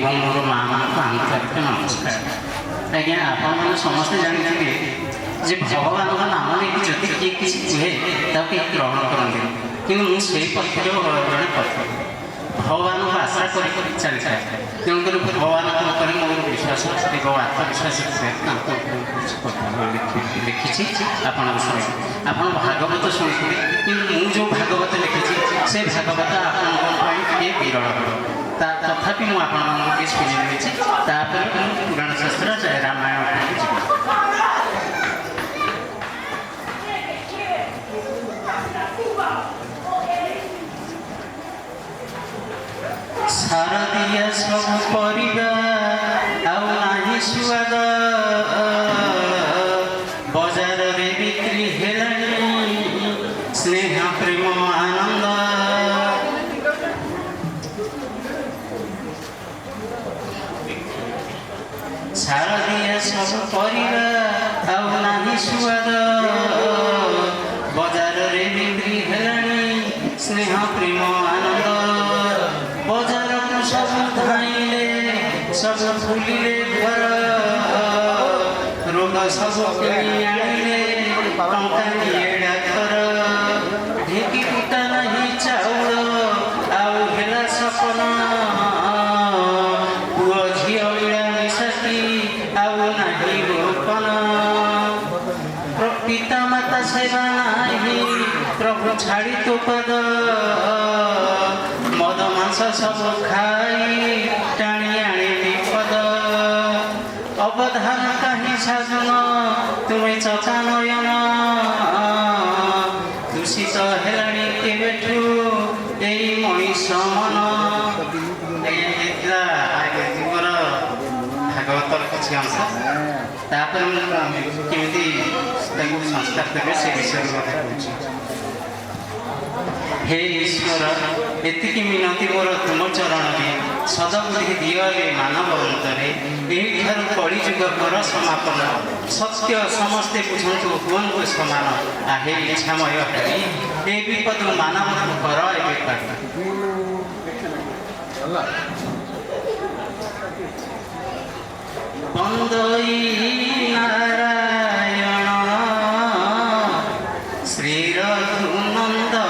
एवं मोर माँ मान आंतरिक नमस्कार। आज्ञा आपण मैंने समस्ते जानते जे भगवान का नाम नहीं जदि किए किसी कहे ताकि ग्रहण करते कि मुझे पक्ष जड़े पक्ष भगवान को आशा कर चली था तेणुक भगवान मोर विश्वास आत्मविश्वास लिखी आप भागवत शुणी कि जो भागवत लिखी से भागवत आपे विरल तथापि मुझे शुणी देती पुराण शास्त्र रामायण शारदीय सब परिवार आउ नाही सुआद बजार रे बिक्री हेलानी स्नेह प्रेम आनंद शारदीय सब परिवार आउ नाही सुआद बजार रे बिक्री हेलानी स्नेह प्रेम आनंद बजार को सब धाइले सब फुलिले घर रोग सब किणी आनिले टंका दिए डाक्तर ढेकी कुटा नहीं चाउल आउ हेला सपन पुओ झियो मिला मिसाकी आउ नहीं गोपन पिता माता सेवा नाही प्रभु छाड़ी तो पद मद मांस सब खाई टाणी आने विपद अवधान कहीं साजन तुम्हें चचा नयन दूषित हेलाणी केबेठू यही मनीष मन भागवतर किसी अंश केमी संस्कार देवे से विषय हे ईश्वर एतिकी मिनती मोर तुम चरण में सदबुद्धि दिए मानव अंतरे यही कली जुग समापन सत्य समस्ते बुझंतु हुन समान आहे इच्छामय हरि ए विपद मानव कर ए बंदई नारायण श्री रघुनंदन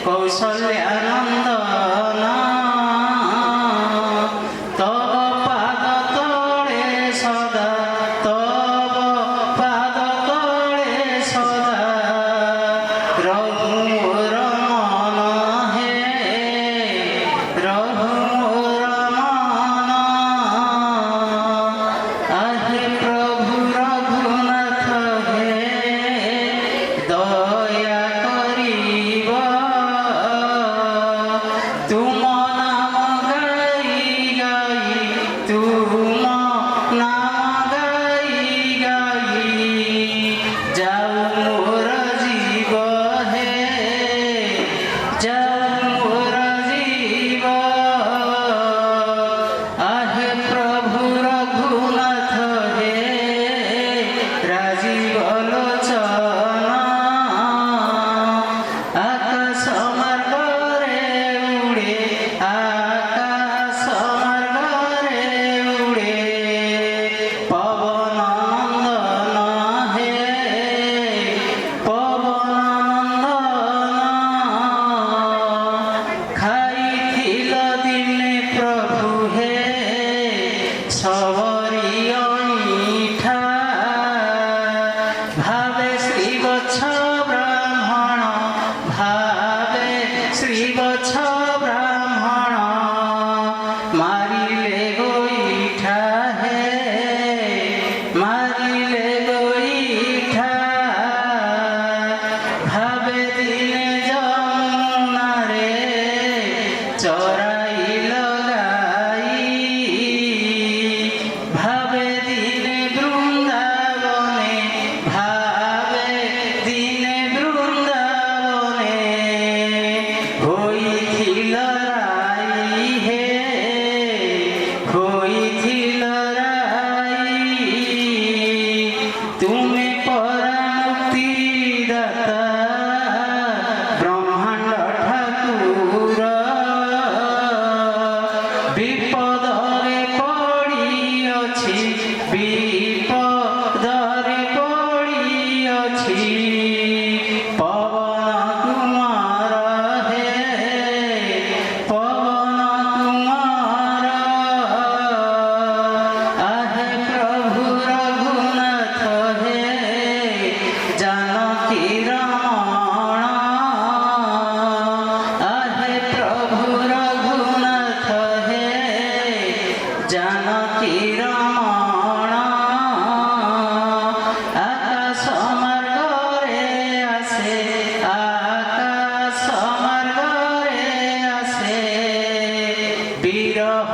कौशल কৌশল্যানন্দন তব পাদ তলে সদা তব পাদ তলে সদা রঘু মোর মন হে রঘু মোর মন আহে প্রভু রঘুনাথ হে দয়া করিব তুম নাম গাই গাই তুম নাম গাই গাই যাও মোর জীব হে যাও মোর জীব আহে প্রভু রঘুনাথ হে রাজীব লোচন আকাশ মার্গরে উড়ে আকাশ মার্গরে উড়ে পবন নন্দন হে পবন নন্দন খাইছিল দিনে প্রভু হে সবরিয় মিঠা ভাবে শ্রীবৎস ব্রাহ্মণ ভাবে শ্রীবৎস ব্রাহ্মণ মারিলে গোইঠা হে মারিলে গোইঠা ভাবে দিনে যমুনারে চরাইল গাই ভাবে দিনে বৃন্দাবনে ভাবে দিনে বৃন্দাবনে হইছিল রাই হে হইছিল রাই তুমি পরামুক্তি দাতা ব্রহ্মাণ্ড ঠাকুর বিপদরে পড়িଅছি বিপদরে পড়িଅছি পবন কুমার হে পবন কুমার আহে প্রভু রঘুনাথ হে জানকী রমণ আহে প্রভু রঘুনাথ হে জানকী রমণ আকাশ মার্গরে আসে আকাশ মার্গরে আসে বিরহ